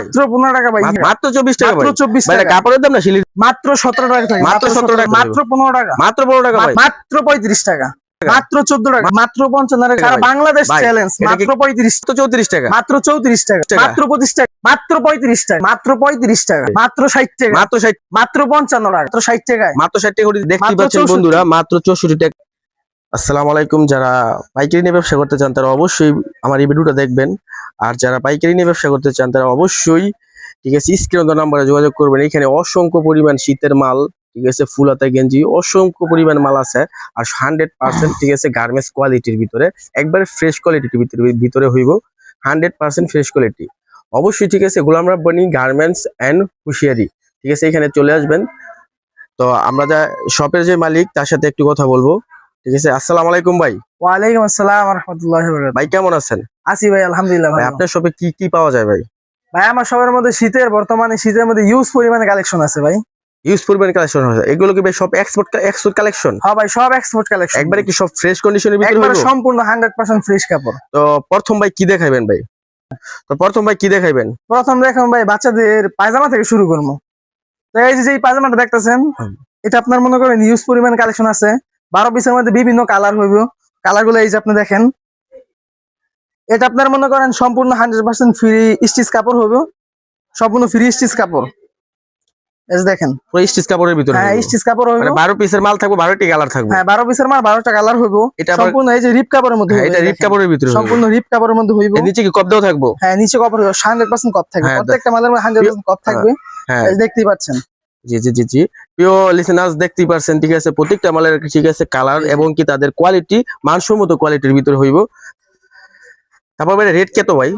মাত্র 15 টাকা ভাই, মাত্র 24 টাকা মাত্র 24 টাকা। কাপড়ের দাম না শিলি, মাত্র 17 টাকা থাকে, মাত্র 17 টাকা, মাত্র 15 টাকা, মাত্র 15 টাকা ভাই, মাত্র 35 টাকা, মাত্র 14 টাকা, মাত্র 55 টাকা। সারা বাংলাদেশ চ্যালেঞ্জ, মাত্র 35, তো 34 টাকা, মাত্র 34 টাকা, মাত্র 25 টাকা, মাত্র 35 টাকা, মাত্র 35 টাকা, মাত্র 60 টাকা, মাত্র 60, মাত্র 55 টাকা, মাত্র 60 টাকায়, মাত্র 60 টাকা করে দেখতে পাচ্ছেন বন্ধুরা, মাত্র 64 টাকা। আসসালামু আলাইকুম, যারা পাইকারি নিয়ে ব্যবসা করতে চান তারা অবশ্যই আমার এই ভিডিওটা দেখবেন, আর যারা পাইকারি নিয়ে ব্যবসা করতে চান তারা অবশ্যই ঠিক আছে স্ক্রিনে নাম্বারে যোগাযোগ করবেন। এখানে অসংখ্য পরিমাণ শীতের মাল, ঠিক আছে ফুল হাতা গেঞ্জি, অসংখ্য পরিমাণ মাল আছে, আর 100% ঠিক আছে গার্মেন্টস কোয়ালিটির ভিতরে, একবারে ফ্রেশ কোয়ালিটির ভিতরে হইব, 100% ফ্রেশ কোয়ালিটি। অবশ্যই ঠিক আছে গোলাম রাব্বানি গার্মেন্টস এন্ড হুশিয়ারি, ঠিক আছে এখানে চলে আসবেন। তো আমরা যা শপের যে মালিক তার সাথে একটু কথা বলবো, ঠিক আছে। আসসালামু আলাইকুম ভাই। ওয়ালাইকুম আসসালাম ওয়া রাহমাতুল্লাহি ওয়া বারাকাতুহু। ভাই কেমন আছেন? আছি ভাই, আলহামদুলিল্লাহ ভাই ভাই। আপনার শপে কি কি পাওয়া যায় ভাই? ভাই আমার শপের মধ্যে বর্তমানে শীতের মধ্যে ইউজ পরিমাণে কালেকশন আছে ভাই। ইউজ পরিমাণ কালেকশন আছে, এগুলো কি ভাই সব এক্সপোর্ট কালেকশন? হ্যাঁ ভাই, সব এক্সপোর্ট কালেকশন, একবারে কি সব ফ্রেশ কন্ডিশনের ভিতরে একবারে হইবো? সম্পূর্ণ 100% ফ্রেশ কাপড়। তো প্রথম ভাই কি দেখাইবেন ভাই? প্রথম দেখুন ভাই, বাচ্চাদের পায়জামা থেকে শুরু করবো। তো এই যে পায়জামাটা দেখতেছেন, এটা আপনার মনে করেন ইউজ পরিমাণ কালেকশন আছে, 12 পিসের মধ্যে বিভিন্ন কালার হইব। কালার গুলো এই যে আপনি দেখেন, এটা আপনার মনে করেন সম্পূর্ণ 100% ফ্রি স্টিচ কাপড় হইব, সম্পূর্ণ ফ্রি স্টিচ কাপড়। এই যে দেখেন পুরো স্টিচ কাপড়ের ভিতরে, হ্যাঁ স্টিচ কাপড় হইব, মানে 12 পিসের মাল থাকবে, 12টি কালার থাকবে। হ্যাঁ 12 পিসের মাল 12টা কালার হইব। এটা সম্পূর্ণ এই যে রিপ কাপড়ের মধ্যে হইব, এটা রিপ কাপড়ের ভিতরে সম্পূর্ণ রিপ কাপড়ের মধ্যে হইব। নিচে কি কপ দেওয়া থাকবে? হ্যাঁ নিচে কাপড় হইব, 100% কপ থাকবে, প্রত্যেকটা মালের মধ্যে 100% কপ থাকবে। হ্যাঁ এই দেখতেই পাচ্ছেন। জি জি জি জি, প্রিয় লিসেনার্স দেখতেই পারছেন, ঠিক আছে প্রত্যেকটা মালের ঠিক আছে কালার এবং কি তাদের কোয়ালিটি মানসম্মত কোয়ালিটির ভিতরে হইব। তারপর ভাই রেট কত ভাই?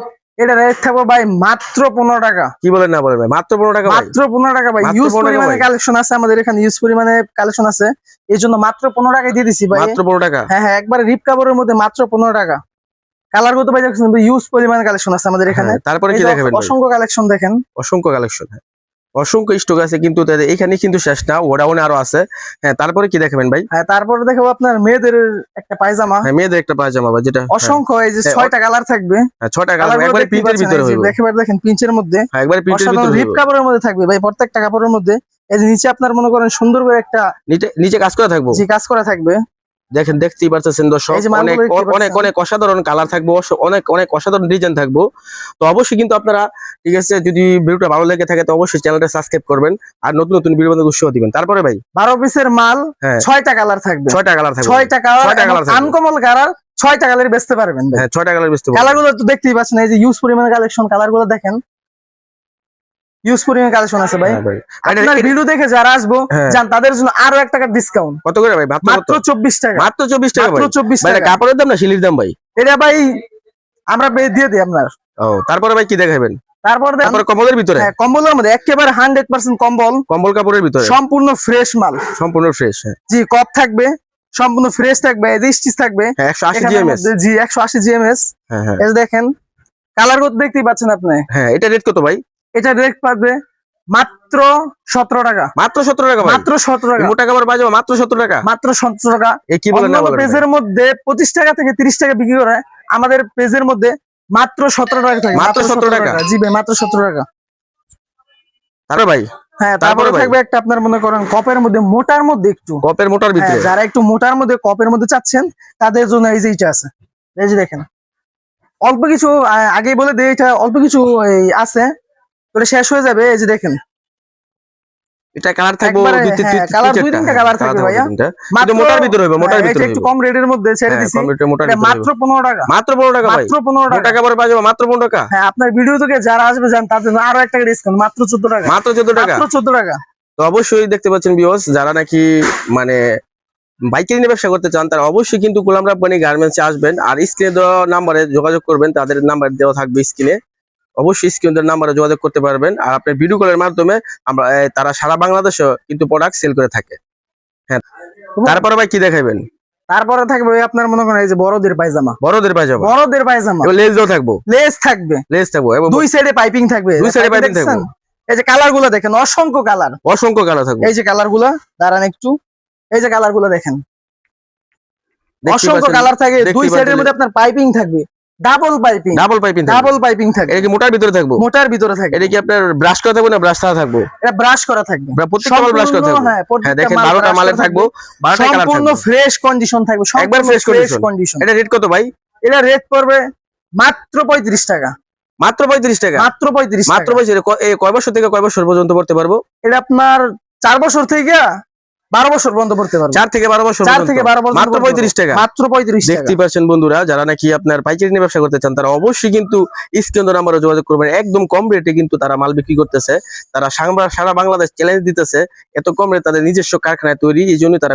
এটা রেট থাকবে ভাই মাত্র 15 টাকা। কি বলেন না বলেন ভাই, মাত্র 15 টাকা? মাত্র 15 টাকা ভাই, ইউজ পরিমাণে কালেকশন আছে আমাদের এখানে, ইউজ পরিমাণে কালেকশন আছে, এই জন্য মাত্র 15 টাকায় দিয়ে দিছি ভাই। মাত্র 15 টাকা? হ্যাঁ হ্যাঁ, একবারে রিপ কাপড়ের মধ্যে মাত্র 15 টাকা। কালার গুলো ভাই দেখছেন, ইউজ পরিমাণে কালেকশন আছে আমাদের এখানে। তারপরে কি দেখাবেন? অসংখ্য কালেকশন দেখেন, অসংখ্য কালেকশন, অসংখ্য স্টক আছে, কিন্তু এখানে কিন্তু শেষ না, ওডাউনে আরো আছে। হ্যাঁ তারপরে কি দেখাবেন ভাই? হ্যাঁ তারপরে দেখাবো আপনার মেয়েদের একটা পায়জামা। হ্যাঁ মেয়েদের একটা পায়জামা ভাই, যেটা অসংখ্য এই যে 6টা কালার থাকবে। হ্যাঁ 6টা কালার, একবারে প্রিন্টের ভিতরে হবে, একেবারে দেখেন প্রিন্টের মধ্যে, হ্যাঁ একবারে প্রিন্টের ভিতরে রিপ কাপড়ের মধ্যে থাকবে ভাই, প্রত্যেকটা কাপড়ের মধ্যে এই যে নিচে আপনার মনে করেন সুন্দর করে একটা নিচে কাজ করা থাকবে, জি কাজ করা থাকবে। দেখেন দেখতেই পারতেছেন দর্শক, অনেক অনেক অনেক অসাধারণ কালার থাকবে, অনেক অনেক অসাধারণ ডিজাইন থাকবো। তো অবশ্যই কিন্তু আপনারা ঠিক আছে, যদি ভিডিওটা ভালো লেগে থাকে তো অবশ্যই চ্যানেলটা সাবস্ক্রাইব করবেন, আর নতুন নতুন ভিডিও বানাতে উৎসাহ দিবেন। তারপরে ভাই 12 পিসের মাল, 6টা কালার থাকবে, 6টা কালার থাকবে, 6টা কালার আনকমন কালার, 6টা কালার বেচতে পারবেন ভাই। হ্যাঁ 6টা কালার বেচতে পারবেন। কালার গুলো তো দেখতেই পাচ্ছেন, এই যে ইউজ পরিমাণে কালেকশন, কালার গুলো দেখেন, ইউজ পরিমাণে কালেকশন আছে ভাই। আপনার ভিডিও দেখে যারা আসবো জান তাদের জন্য আরো 1 টাকা ডিসকাউন্ট। কত করে ভাই? মাত্র 24 টাকা, মাত্র 24 টাকা মাত্র 24 টাকা। কাপড়ের দাম না শিলির দাম ভাই? এটা ভাই আমরা দিয়ে দিই আপনার। ও তারপরে ভাই কি দেখাবেন? তারপর কম্বলের ভিতরে, হ্যাঁ কম্বলের মধ্যে একেবারে 100% কম্বল কাপড়ের ভিতরে, সম্পূর্ণ ফ্রেশ মাল, সম্পূর্ণ ফ্রেশ। হ্যাঁ জি কপ থাকবে, সম্পূর্ণ ফ্রেশ থাকবে, এই যে স্টিচ থাকবে 180 জিএমএস, জি 180 জিএমএস। হ্যাঁ হ্যাঁ এই দেখেন কালার গুলো দেখতেই পাচ্ছেন আপনি। হ্যাঁ এটা রেট কত ভাই? এটা রেট পাবে মাত্র 17 টাকা। মাত্র 17 টাকা ভাই? মাত্র 17 টাকা। মোটা কাপড় পাওয়া যাবে মাত্র 17 টাকা? মাত্র 17 টাকা। কি বলেন না বলেন? পেজের মধ্যে 25 টাকা থেকে 30 টাকা বিক্রি করে, আমাদের পেজের মধ্যে মাত্র 17 টাকা থাকে। মাত্র 17 টাকা? জি ভাই মাত্র 17 টাকা। তারপরে ভাই? হ্যাঁ তারপরে থাকবে একটা আপনার মনে করেন কপের মধ্যে, মোটার মধ্যে, একটু কপের মোটার ভিতরে, যারা একটু মোটার মধ্যে কপের মধ্যে চাচ্ছেন তাদের জন্য এই যে এটা আছে। এই যে দেখেন অল্প কিছু আগেই বলে দিই, এটা অল্প কিছু আছে, তো শেষ হয়ে যাবে। এই যে দেখেন এটা কালার থাকবে, কালার 2-3টা কালার থাকবে ভাইয়া, মাত্র মোটার ভিতরে হবে, মোটার ভিতরে একটু কম রেটের মধ্যে ছেড়ে দিছি, মাত্র 15 টাকা। মাত্র 15 টাকা ভাই? মাত্র 15 টাকা। মোটা কাপড় পাওয়া যাবে মাত্র 15 টাকা? হ্যাঁ আপনার ভিডিও থেকে যারা আসবে জান তাদের জন্য আরো 1 টাকা ডিসকাউন্ট, মাত্র 14 টাকা। মাত্র 14 টাকা? মাত্র 14 টাকা। তো অবশ্যই দেখতে পাচ্ছেন ভিউয়ার্স, যারা নাকি মানে পাইকারি নিয়ে ব্যবসা করতে চান তারা অবশ্যই কিন্তু গোলাম রাব্বানি গার্মেন্টসে আসবেন, আর স্ক্রিনে দেওয়া নাম্বারে যোগাযোগ করবেন, তাদের নাম্বার দেওয়া থাকবে স্ক্রিনে, অবশ্যই স্ক্রিনের নাম্বারে যোগাযোগ করতে পারবেন। আর আপনার ভিডিও কলের মাধ্যমে আমরা তারা সারা বাংলাদেশে কিন্তু প্রোডাক্ট সেল করে থাকে। হ্যাঁ তারপরে ভাই কি দেখাবেন? তারপরে থাকবে আপনার মনে করেন এই যে বড়দের পায়জামা, বড়দের পায়জামা, লেস থাকবে, লেস থাকবে এবং দুই সাইডে পাইপিং থাকবে, এই যে কালার গুলো দেখেন, অসংখ্য কালার থাকবে। এই যে কালার গুলা দাঁড়ান একটু, এই যে কালার গুলো দেখেন, অসংখ্য কালার থাকে, দুই সাইডের মধ্যে আপনার পাইপিং থাকবে, double piping, double piping double piping থাকবে। এটা কি মোটার ভিতরে থাকবো? মোটার ভিতরে থাকবে। এটা কি আপনার ব্রাশ করা থাকবে না ব্রাশ ছাড়া থাকবো? এটা ব্রাশ করা থাকবে, প্রত্যেকটা মাল ব্রাশ করা থাকবে। হ্যাঁ, হ্যাঁ দেখেন 12টা মালের থাকবো, 12টা কালার থাকবে, সম্পূর্ণ ফ্রেশ কন্ডিশন থাকবে, একবার ফ্রেশ কন্ডিশন। এটা রেট কত ভাই? এটা রেট পড়বে মাত্র 35 টাকা। মাত্র 35 টাকা? মাত্র 35 টাকা। মাত্র 35। কয় বছর থেকে কয় বছর পর্যন্ত পড়তে পারবো? এটা আপনার 4 বছর থেকে 12 বছর পর্যন্ত পড়তে পারবে। 4 থেকে 12 বছর 4 থেকে 12 বছর মাত্র 35 টাকা। মাত্র 35 টাকা। দেখতে পাচ্ছেন বন্ধুরা, যারা নাকি আপনার পাইকারি নিয়ে ব্যবসা করতে চান তারা অবশ্যই কিন্তু স্ক্রিন নাম্বারে যোগাযোগ করবেন। একদম কম রেটে কিন্তু তারা মাল বিক্রি করতেছে। তারা সারা বাংলাদেশ চ্যালেঞ্জ দিতেছে, এত কম রেটে তাদের নিজস্ব কারখানায় তৈরি, এই জন্য তারা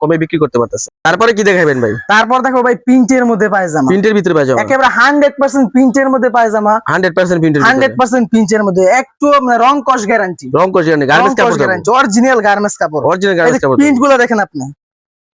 কমে বিক্রি করতে পারতেছে। তারপরে কি দেখাবেন ভাই? তারপর দেখো ভাই প্রিন্টের মধ্যে পায়জামা, প্রিন্টের ভিতরে পায়জামা, একেবারে 100% প্রিন্টের মধ্যে পায়জামা, 100% প্রিন্টের ভিতরে, 100% প্রিন্টের মধ্যে, একটু আপনার রং কস গ্যারান্টি, রং কস গ্যারান্টি, গার্মেন্টস কাপড়, অরিজিনাল গার্মেন্টস কাপড়, অরিজিনাল গার্মেন্টস কাপড়। প্রিন্ট গুলো দেখেন আপনি,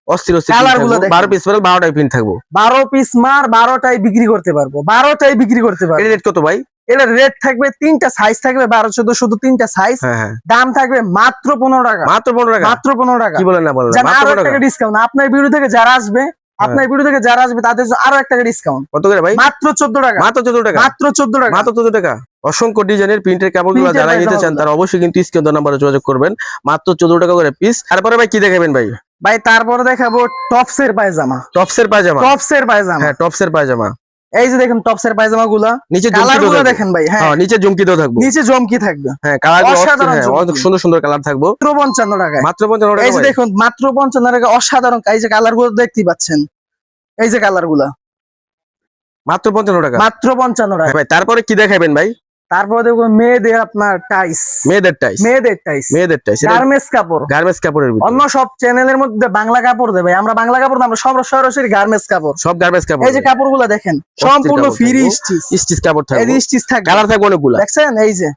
অস্থির কালার গুলো 12 পিস পরে 12টাই প্রিন্ট থাকবো। 12 পিস মার 12টাই বিক্রি করতে পারবো, 12টাই বিক্রি করতে পারবো। এর রেট কত ভাই? এর রেট থাকবে, 3টা সাইজ থাকবে, 12 14 শুধু 3টা সাইজ। হ্যাঁ, দাম থাকবে মাত্র 15 টাকা। মাত্র 15 টাকা? মাত্র 15 টাকা। কি বলেন না বলেন, জান মাত্র আরো 15 টাকা টাকা ডিসকাউন্ট। আপনার ভিডিও থেকে যারা আসবে, আপনার ভিডিও থেকে যারা আসবে তাদের জন্য আরো 1 টাকা ডিসকাউন্ট। কত করে ভাই? মাত্র 14 টাকা। মাত্র 14 টাকা? মাত্র 14 টাকা। মাত্র 14 টাকা। অসংখ্য ডিজাইনের প্রিন্টের কাপড়গুলো যারা নিতে চান তারা অবশ্যই কিন্তু স্ক্রিন নাম্বারে যোগাযোগ করবেন। মাত্র 14 টাকা করে পিস। তারপরে ভাই কি দেখাবেন ভাই? ভাই তারপরে দেখাবো টপসের পায়জামা। টপসের পায়জামা? টপসের পায়জামা, হ্যাঁ টপসের পায়জামা। এই যে দেখেন টপসের পায়জামা গুলা, নিচে কালার জমকি গুলো থাকবে দেখেন ভাই। হ্যাঁ, নিচে জমকি দাও থাকবে, নিচে জমকি থাকবে। হ্যাঁ কালারগুলো অসাধারণ হ্যাঁ, অনেক জমকি। সুন্দর সুন্দর কালার থাকবে। মাত্র 55 টাকা। মাত্র 55 টাকা। এই যে দেখুন মাত্র 55 টাকা, অসাধারণ। এই যে কালার গুলো দেখতে পাচ্ছেন, এই যে কালার গুলা, মাত্র 55 টাকা। মাত্র 55 টাকা। ভাই তারপরে কি দেখাবেন ভাই? তারপরে দেখো মেয়েদের আপনার টাইস, মেয়েদের টাইস, মেয়েদের টাইস, মেয়েদের টাইস, গার্মেন্টস কাপড়, গার্মেন্টস কাপড়ের ভিতরে। অন্য সব চ্যানেলের মধ্যে বাংলা কাপড় দেবে, আমরা বাংলা কাপড় না, আমরা সব সরাসরি গার্মেন্টস কাপড়, সব গার্মেন্টস কাপড়। এই যে কাপড়গুলো দেখেন সম্পূর্ণ ফ্রি স্টিচ, স্টিচ কাপড় থাকবে, এই স্টিচ থাকবে, কালার থাকবে অনেকগুলো, দেখছেন এই যে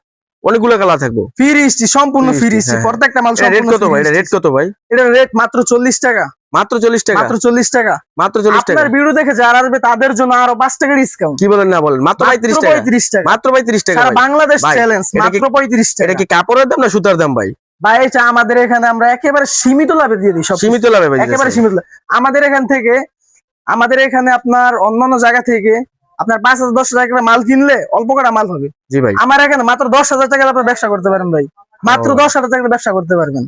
অনেকগুলো কালার থাকবে, ফ্রি স্টিচ, সম্পূর্ণ ফ্রি স্টিচ, হ্যাঁ। প্রত্যেকটা মাল এটা রেট সম্পূর্ণ কত ভাই? এটা রেট কত ভাই? এটা রেট মাত্র 40 টাকা। মাত্র 40 টাকা? মাত্র 40 টাকা। মাত্র 40 টাকা। আপনার ভিডিও দেখে যারা আসবে তাদের জন্য আরো 5 টাকা ডিসকাউন্ট। কি বলেন না বলেন, মাত্র 35 টাকা? 35 টাকা। মাত্র 35 টাকা সারা ভাই। বাংলাদেশ ভাই, চ্যালেঞ্জ, এটা কি- মাত্র 35 টাকা। এটা কি কাপড়ের দাম না সুতার দাম ভাই? ভাই এটা আমাদের এখানে আমরা একেবারে সীমিত লাভে দিয়ে দিই সব, সীমিত লাভে ভাই, একেবারে সীমিত লাভ। আমাদের এখান থেকে, আমাদের এখানে আপনার অন্যান্য জায়গা থেকে আপনার 5,000 10,000 টাকা মাল কিনলে অল্প কটা মাল হবে। জি ভাই। আমার এখানে মাত্র 10,000 টাকা আপনি ব্যবসা করতে পারেন ভাই, মাত্র 10,000 টাকা ব্যবসা করতে পারবেন।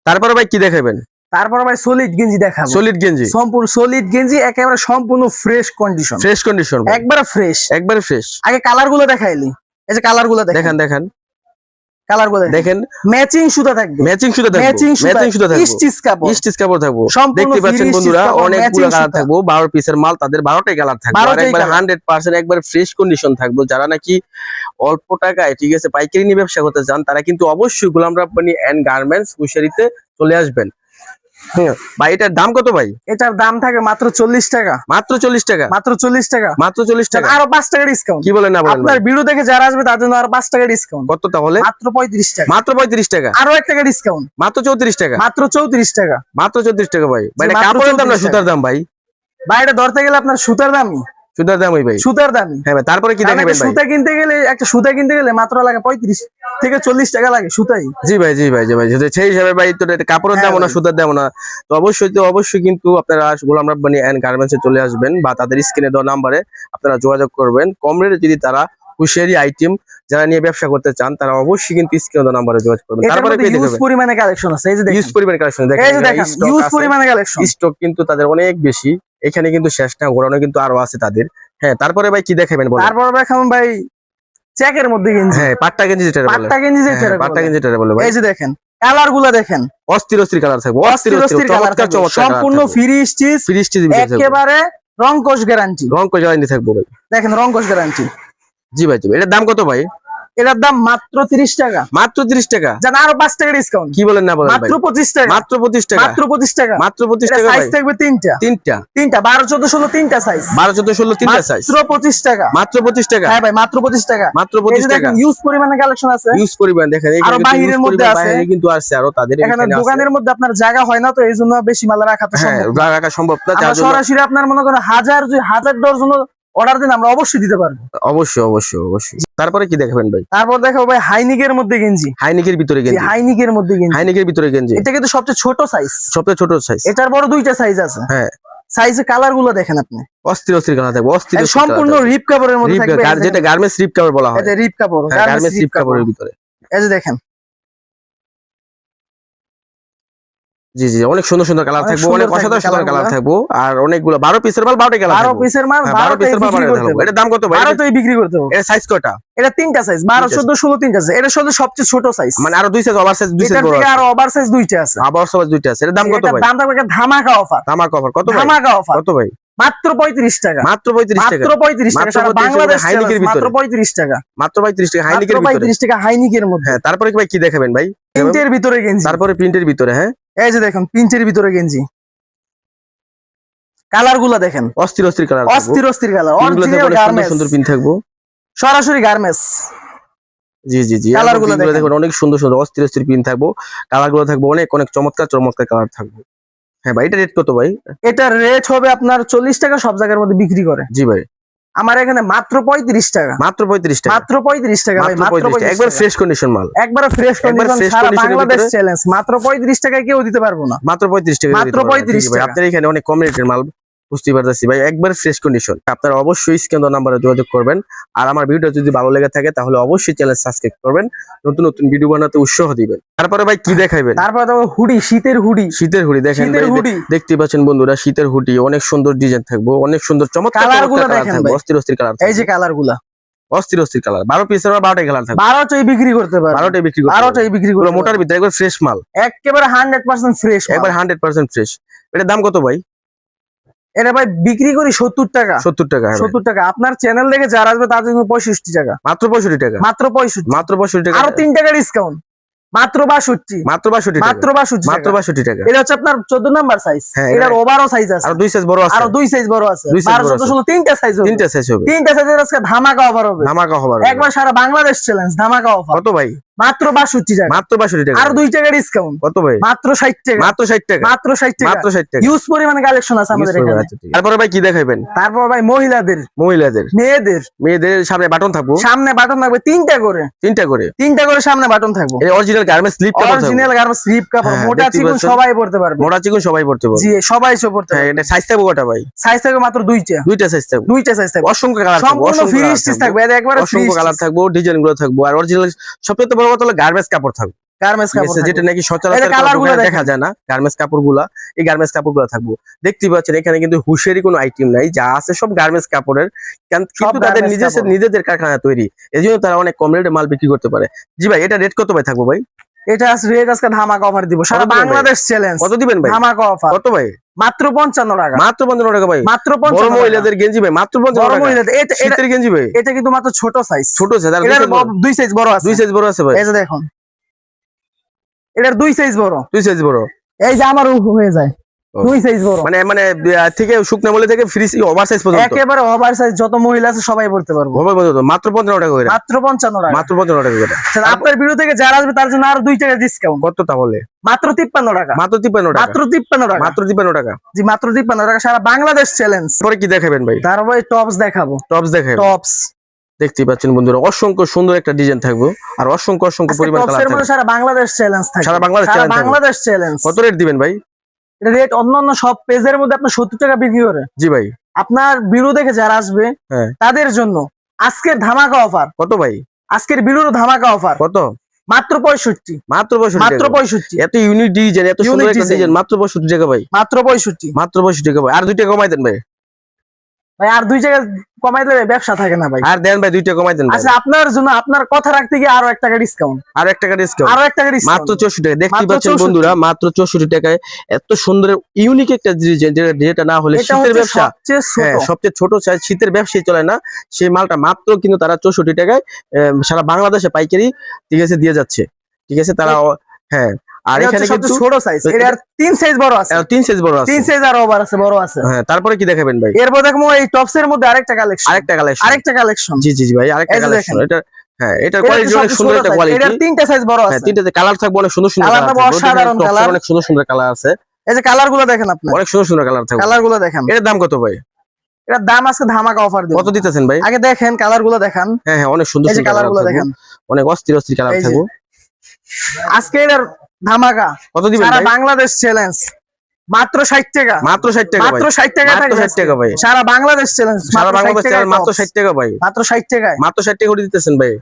তারপরে ভাই কি দেখাবেন? তারপর ভাই সলিড গেঞ্জি দেখাবো। সলিড গেঞ্জি, সম্পূর্ণ সলিড গেঞ্জি, একেবারে সম্পূর্ণ ফ্রেশ কন্ডিশন, ফ্রেশ কন্ডিশন, একবারে ফ্রেশ, একবারে ফ্রেশ। আগে কালার গুলো দেখাইলি, এই যে কালার গুলো দেখেন দেখেন কালার গুলো দেখেন, ম্যাচিং সুতা থাকবে, ম্যাচিং সুতা থাকবে, ম্যাচিং সুতা থাকবে, স্টিচ কাপড়, স্টিচ কাপড় থাকবে। সম্পূর্ণ দেখতে পাচ্ছেন free বন্ধুরা, stitch কাপড়, অনেকগুলো matching কালার সুতা। থাকবে, 12 পিসের মাল, তাদের 12টাই কালার থাকবে, 12টাই আর একবারে colour। 100% একবারে ফ্রেশ কন্ডিশন থাকবে। যারা নাকি অল্প টাকায় ঠিক আছে পাইকারি নিয়ে ব্যবসা করতে চান তারা কিন্তু অবশ্যই গোলাম রাব্বানি এন্ড গার্মেন্টস হুশিয়ারিতে চলে আসবেন। হ্যাঁ ভাই, এটার দাম কত ভাই? এটার দাম থাকে মাত্র 40 টাকা। মাত্র 40 টাকা? মাত্র 40 টাকা। মাত্র 40 টাকা? আরো 5 টাকা ডিসকাউন্ট। কি বলেন না বলেন আপনার ভাই? ভিডিও দেখে যারা আসবে তাদের জন্য আরো 5 টাকা ডিসকাউন্ট। কত তাহলে? মাত্র 35 টাকা। মাত্র 35 টাকা? আরো 1 টাকা ডিসকাউন্ট। মাত্র 34 টাকা? মাত্র 34 টাকা। মাত্র 34 টাকা ভাই। ভাই জি, এটা মাত্র কাপড়ের দাম না 34 সুতার দাম ভাই? ভাই এটা ধরতে গেলে আপনার সুতার দামই, সুতার দামই ভাই। সুতার দামই। হ্যাঁ ভাই, তারপরে কি কারণ দেখাবেন একটা ভাই? সুতা কিনতে গেলে, একটা সুতা কিনতে গেলে মাত্র লাগে 35 থেকে 40 টাকা লাগে সুতাই। জি ভাই, জি ভাই, জি ভাই। সেই হিসাবে ভাই তো এটা কাপড়ের হ্যাঁ দাম না ভাই। সুতার দাম না। তো অবশ্যই কিন্তু আপনারা গোলাম রাব্বানি এন্ড গার্মেন্টস এ চলে আসবেন বা তাদের স্ক্রিনে দেওয়া নাম্বারে আপনারা যোগাযোগ করবেন। কম রেটে যদি তারা হুশিয়ারি আইটেম যারা নিয়ে ব্যবসা করতে চান তারা অবশ্যই কিন্তু স্ক্রিনে দেওয়া নাম্বারে যোগাযোগ করবেন। এটার তারপরে মধ্যে কি ইউজ দেখাবেন? পরিমাণে কালেকশন আছে, এই যে দেখেন, ইউজ পরিমাণ কালেকশন দেখেন, এই যে দেখেন ইউজ পরিমাণে কালেকশন। স্টক কিন্তু তাদের অনেক বেশি, এখানে কিন্তু শেষ না, ঘোরানো কিন্তু আরো আছে তাদের। হ্যাঁ তারপরে ভাই কি দেখাবেন বলেন? তারপর দেখাবো ভাই চেকের মধ্যে গেঞ্জি, হ্যাঁ পাট্টা গেঞ্জি যেটা বলে, পাট্টা গেঞ্জি যেটা হ্যাঁ, পাট্টা গেঞ্জি যেটা বলে ভাই। এই যে দেখেন কালার গুলা দেখেন, অস্থির অস্থির কালার থাকবে, অস্থির অস্থির অস্থির কালার চমৎকার চমৎকার সম্পূর্ণ ফ্রি স্টিচ, ফ্রি স্টিচ একেবারে রংকশ গ্যারান্টি, রং করে জ্বালানি থাকবো ভাই। দেখেন রংকশ গ্যারান্টি। জি ভাই, জি ভাই। এটার দাম কত ভাই? এটার দাম মাত্র 30 টাকা। মাত্র 30 টাকা? জান আরো 5 টাকা ডিসকাউন্ট। কি বলেন না বলেন ভাই? মাত্র 25 টাকা। মাত্র 25 টাকা? মাত্র 25 টাকা। মাত্র 25 এটা টাকা সাইজ ভাই। থাকবে তিনটা, তিনটা? 12 14 16 তিনটা সাইজ, 12 14 16 তিনটা সাইজ। মাত্র 25 টাকা। মাত্র 25 টাকা? হ্যাঁ ভাই মাত্র 25 টাকা। মাত্র এই 25 যে টাকা? দেখেন ইউজ পরিমাণে কালেকশন আছে, ইউজ পরিমাণ দেখেন, এখানে আরো কিন্তু বাহিরের use মধ্যে পরিমাণ আছে। বাইরে কিন্তু আছে আরো তাদের এখানে এখানে আছে। দোকানের মধ্যে আপনার জায়গা হয় না, তো এই জন্য বেশি মাল রাখা তো হ্যাঁ সম্ভব না। রাখা সম্ভব না, আমরা যার জন্য সরাসরি আপনার মনে করেন হাজার ডজন অর্ডার দিন আমরা অবশ্যই দিতে পারবো। অবশ্যই। তারপরে কি দেখাবেন ভাই? তারপর দেখাবো ভাই হাইনিকের মধ্যে গেঞ্জি, হাইনিকের ভিতরে গেঞ্জি? হাইনিকের মধ্যে গেঞ্জি, হাইনিকের ভিতরে গেঞ্জি এটা কিন্তু সবচেয়ে ছোট সাইজ, সবচেয়ে ছোট সাইজ? এটার বড় দুইটা সাইজ আছে। হ্যাঁ সাইজে কালার গুলো দেখেন আপনি, অস্থির অস্থির কালার থাকবে, অস্থির এটা অস্থির সম্পূর্ণ colour থাকবে। রিপ কাপড়ের মধ্যে রিপ থাকবে, কাপড়, যেটা গার্মেন্টস রিপ কাপড় বলা হয়। এটা রিপ কাপড়, হ্যাঁ, গার্মেন্টস রিপ কাপড়ের ভিতরে। এই যে দেখেন, জি জি, অনেক সুন্দর সুন্দর কালার অনেক থাকবে, সুন্দর অনেক থাকবে অসাধারণ সুন্দর কালার colour থাকবে, আর অনেকগুলো 12 পিসের মাল 12টা কালার 12 থাকবে। পিসের মাল, হ্যাঁ, 12 পিসের মাল বিক্রি 12টা করতে থাকবে। হবে, এটার দাম কত ভাই? 12 টাই বিক্রি করতে হবে। এর সাইজ কয়টা? এটা তিনটা সাইজ, 12, 14, 16 তিনটা সাইজ। এটা শুধু সবচেয়ে ছোট সাইজ, মানে আরো দুই সাইজ ওভার সাইজ, দুই সাইজ এটার বড় থেকে আছে, আরো ওভার সাইজ দুইটা আছে। আবার সাইজ দুইটা আছে। এর দাম কত এটার ভাই? দাম থাকবে একটা ধামাকা অফার, তামাক কভার কত ভাই? ধামাকা অফার, কত ভাই? মাত্র 35 টাকা, মাত্র 35 টাকা, মাত্র 35 টাকা, মাত্র সারা 35 বাংলাদেশ হাইনিকের চ্যালেঞ্জ, মাত্র ভিতরে, 35 টাকা, মাত্র 35 টাকা হাইনিকের মাত্র ভিতরে। 35 টাকা হাইনিকের মধ্যে। হ্যাঁ, তারপরে কি ভাই কি দেখাবেন ভাই? প্রিন্টের ভিতরে গেঞ্জি, তারপরে প্রিন্টের ভিতরে। হ্যাঁ, এই যে দেখুন প্রিন্টের ভিতরে গেঞ্জি, কালার গুলো দেখেন, অস্থির অস্থির কালার, অস্থির অস্থির কালার, পিনগুলো অরিজিনাল সুন্দর গার্মেন্টস, সুন্দর পিন থাকবো। সরাসরি গার্মেন্টস। জি জি জি, কালার গুলো পিনগুলো দেখুন অনেক সুন্দর সুন্দর অস্থির অস্থির পিন থাকবো, কালার গুলো থাকবো অনেক অনেক চমৎকার চমৎকার কালার থাকবে। হ্যাঁ ভাই, এটা রেট কত ভাই? এটার রেট হবে আপনার 40 টাকা, সব জায়গার মধ্যে বিক্রি করে, জি ভাই, আমার এখানে মাত্র 35 টাকা, মাত্র 35 টাকা, মাত্র 35 টাকা ভাই, মাত্র মাত্র 35 টাকা, 35 একবার টাকা। ফ্রেশ কন্ডিশন মাল, একবারে ফ্রেশ কন্ডিশন, fresh সারা condition এর বাংলাদেশ ভিতরে। চ্যালেঞ্জ, মাত্র 35 টাকায় কেউ দিতে পারবো না। মাত্র 35 টাকা, মাত্র 35 ভাই। টাকা। আপনার এখানে অনেক কম রেটের মাল, বুঝতে পারতেছি ভাই, একবার ফ্রেশ কন্ডিশন। আপনারা অবশ্যই স্ক্যান দেওয়া নাম্বারে যোগাযোগ করবেন। আর আমার ভিডিও যদি ভালো লেগে থাকে তাহলে অবশ্যই চ্যানেল সাবস্ক্রাইব করবেন, নতুন নতুন ভিডিও বানাতে উৎসাহ দিবেন। তারপরে ভাই কি দেখাইবেন? তারপরে তো হুডি, শীতের হুডি, শীতের হুডি দেখেন শীতের ভাই, হুডি। দেখতে পাচ্ছেন বন্ধুরা, শীতের হুডি অনেক সুন্দর ডিজাইন থাকবো, অনেক সুন্দর চমৎকার কালার গুলো চমৎকার কালার দেখেন থাকবে, ভাই। অস্থির অস্থির কালার এই যে কালার গুলা, অস্থির অস্থির কালার, 12 পিসের 12টাই কালার থাকবে, 12টাই বিক্রি করতে পারবে, 12টাই বিক্রি করতে 12টাই বিক্রি পুরো করতে মোটার পারবে। ভিতরে একবার ফ্রেশ মাল, একেবারে 100% ফ্রেশ, একবার 100% ফ্রেশ। এটার দাম কত ভাই? এটা ভাই বিক্রি করি 70 টাকা, 70 টাকা। হ্যাঁ ভাই, 70 টাকা। আপনার চ্যানেল দেখে যারা আসবে তাদের জন্য 65 টাকা, মাত্র 65 টাকা, মাত্র 65, মাত্র 65 টাকা, আরো 3 টাকা ডিসকাউন্ট, মাত্র 62, মাত্র 62 টাকা, মাত্র 62 মাত্র টাকা। 62 টাকা। এটা হচ্ছে আপনার 14 নাম্বার সাইজ, হ্যাঁ, এটার ওভারও সাইজ আছে, আর দুই সাইজ বড় আছে, আরো 2 সাইজ বড় আছে, দুই size 12, বড় 14, আছে। 16 তিনটা সাইজ হবে, তিনটা সাইজ হবে, তিনটা সাইজের আজকে ধামাকা অফার হবে, ধামাকা হবার একবার সারা বাংলাদেশ চ্যালেঞ্জ, ধামাকা অফার, কত ভাই? মাত্র 62 টাকা, মাত্র 62 টাকা, আরো 2 টাকা ডিসকাউন্ট, কত ভাই? মাত্র 60 টাকা, মাত্র 60 টাকা, মাত্র 60 টাকা, মাত্র 60 টাকা। ইউজ পরিমাণে কালেকশন আছে আমাদের Use করবে, এখানে। আচ্ছা, ঠিক আছে। তারপরে ভাই কি দেখাইবেন? তারপর ভাই মহিলাদের, মহিলাদের, মেয়েদের, মেয়েদের সামনে বাটন থাকবো সামনে বাটন থাকবে 3টা করে, 3টা করে, 3টা করে সামনে বাটন থাকবে, এই অরিজিনাল গার্মেন্টস স্লিপ কাপড় থাকবে, অরিজিনাল গার্মেন্টস স্লিপ কাপড়, হ্যাঁ, মোটা দেখতে চিকন পাচ্ছেন। সবাই পড়তে পারবে, মোটা চিকন সবাই পড়তে পারবে। জি সবাই সব পড়তে হ্যাঁ, পারবে। এটা সাইজ থাকবে কটা ভাই? সাইজ থাকবে মাত্র দুইটা, দুইটা সাইজ থাকবে, দুইটা সাইজ থাকবে, অসংখ্য কালার থাকবে, সম্পূর্ণ অসংখ্য ফ্রি colour স্টিচ থাকবে, থাকবে, এটা একবারে ফ্রি অসংখ্য কালার থাকবো, ডিজাইন গুলো থাকবো, আর অরিজিনাল সবচেয়ে বড় কথা হলো গার্মেন্টস কাপড় থাকবে, গার্মেন্টস ঠিক কাপড় আছে, যেটা থাকবে। নাকি এই সচরাচর যে colour গুলো দোকানে দেখেন। দেখা যায় না, গার্মেন্টস কাপড়গুলা, এই গার্মেন্টস কাপড়গুলো থাকবো। দেখতে পাচ্ছেন এখানে কিন্তু হুশেরই কোনো আইটেম নাই, যা আছে সব গার্মেন্টস কাপড়ের, কিন্তু তাদের garments নিজস্ব কাপড়। নিজেদের কারখানা তৈরি, এই জন্য তারা অনেক কম রেটে মাল বিক্রি করতে পারে। জি ভাই, এটা রেট কত ভাই থাকবো ভাই? এটা রেট আজকে ধামাকা অফার দিব, সারা কত দিবেন ভাই? বাংলাদেশ চ্যালেঞ্জ, কত দিবেন ভাই? ধামাকা অফার, কত ভাই? মাত্র 55 টাকা, মাত্র 55 টাকা ভাই, মাত্র বড় 55 টাকা। মহিলাদের গেঞ্জি ভাই মাত্র 55 বড় টাকা, মহিলাদের শীতের গেঞ্জি ভাই, এটা কিন্তু মাত্র ছোট সাইজ, ছোট আছে, তার এটার দুই সাইজ বড় আছে, দুই সাইজ বড় আছে ভাই, এই যে দেখুন এটার 2 সাইজ বড়, দুই সাইজ বড়, এই যে আমারও হয়ে যায় ও। 2 সাইজ বড়, মানে মানে থেকে শুকনা মলে থেকে ফ্রি ওভার সাইজ পর্যন্ত, একেবারে ওভার সাইজ, যত মহিলা আছে সবাই পড়তে পারবো, ওভার পর্যন্ত মাত্র 55 টাকা করে, মাত্র 55 টাকা। মাত্র 55 টাকা করে। আচ্ছা, আপনার ভিডিও থেকে যারা আসবে তার জন্য আরো 2 টাকা ডিসকাউন্ট, কত তাহলে? মাত্র 53 টাকা, মাত্র 53 টাকা, মাত্র 53 টাকা, মাত্র 53 টাকা। জি মাত্র 53 টাকা, সারা বাংলাদেশ চ্যালেঞ্জ। পরে কি দেখাবেন ভাই? তারপরে টপস দেখাবো, টপস দেখাবেন, টপস দেখতে পাচ্ছেন বন্ধুরা, অসংখ্য সুন্দর একটা ডিজাইন থাকবে, আর অসংখ্য অসংখ্য পরিমাণ কালার টপসের মধ্যে থাকবে। সারা বাংলাদেশ চ্যালেঞ্জ থাকে, সারা বাংলাদেশ challenge থাকবে। বাংলাদেশ চ্যালেঞ্জ। কত রেট দিবেন ভাই? এটা রেট অন্যান্য সব পেজের মধ্যে আপনার 70 টাকা বিক্রি করে, জি ভাই, আপনার ভিডিও দেখে যারা আসবে হ্যাঁ, তাদের জন্য আজকের ধামাকা অফার, কত ভাই? আজকের ভিডিওর ধামাকা অফার কত? মাত্র 65, মাত্র 65 মাত্র টাকা। 65, এত ইউনিক ডিজাইন, এত সুন্দর Unique একটা design। ডিজাইন, মাত্র 65 টাকা ভাই, মাত্র 65। মাত্র 65 টাকা ভাই। আর 2 টাকা কমাই দেন ভাই, ভাই আর 2 টাকা কমাই দিলে ব্যবসা থাকে না ভাই। আর দেন ভাই 2 টাকা কমাই দেন ভাই, আচ্ছা, আপনার জন্য আপনার কথা রাখতে গিয়ে আরো 1 টাকা ডিসকাউন্ট, আর 1 টাকা ডিসকাউন্ট, আরো 1 টাকা ডিসকাউন্ট, মাত্র 64 টাকা। দেখতে মাত্র পাচ্ছেন 64 বন্ধুরা, মাত্র 64 টাকায় এত সুন্দর ইউনিক একটা ডিজাইন, যেটা না হলে এটা শীতের হচ্ছে ব্যবসা, সবচেয়ে হ্যাঁ, ছোট। সবচেয়ে ছোট সাইজ, শীতের ব্যবসায় চলে না, সেই মালটা মাত্র কিন্তু তারা 64 টাকায় সারা বাংলাদেশে পাইকারি, ঠিক আছে, দিয়ে যাচ্ছে, ঠিক আছে, তারা হ্যাঁ। আর এটা এখানে হচ্ছে কিন্তু সবচেয়ে ছোট সাইজ, এর 3 সাইজ বড় আছে, 3 সাইজ বড় আছে, 3 সাইজ আর ওভার আছে, বড় আছে। হ্যাঁ। তারপরে কি দেখাবেন ভাই? এরপর দেখবো এই টপস এর মধ্যে আরেকটা কালেকশন, আরেকটা কালেকশন, আরেকটা কালেকশন, জি জি জি ভাই, আরেকটা এই যে কালেকশন। দেখেন। এটা হ্যাঁ, এটার এটা কোয়ালিটি হচ্ছে অনেক সবচেয়ে সুন্দর ছোট একটা size, কোয়ালিটি, এটার 3টা সাইজ বড় হ্যাঁ, আছে, তিনটাতে কালার থাকবে অনেক সুন্দর সুন্দর Colour কালার থাকবে থাকবে, অসাধারণ টপসের colour। অনেক সুন্দর সুন্দর কালার আছে, এই যে কালার গুলো দেখেন আপনি, অনেক সুন্দর সুন্দর কালার থাকবে। কালার গুলো দেখেন, এটার দাম কত ভাই? এটার দাম আজকে ধামাকা অফার দিব। কত দিতেছেন ভাই? আগে দেখেন কালার গুলো দেখান, হ্যাঁ হ্যাঁ, অনেক সুন্দর এই যে সুন্দর কালার কালার গুলো থাকবে, দেখেন, অনেক অস্থির অস্থির কালার এই যে। থাকবে। আজকে এটার ধামাকা, কত দিবেন সারা ভাই? বাংলাদেশ চ্যালেঞ্জ, মাত্র 60 টাকা, মাত্র 60 টাকা ভাই, মাত্র 60 টাকা, মাত্র 60 টাকা ভাই, সারা বাংলাদেশ চ্যালেঞ্জ, সারা বাংলাদেশ চ্যালেঞ্জ, মাত্র 60 টাকা ভাই, মাত্র 60 টাকায়, মাত্র 60 টাকা করে দিতেছেন ভাই।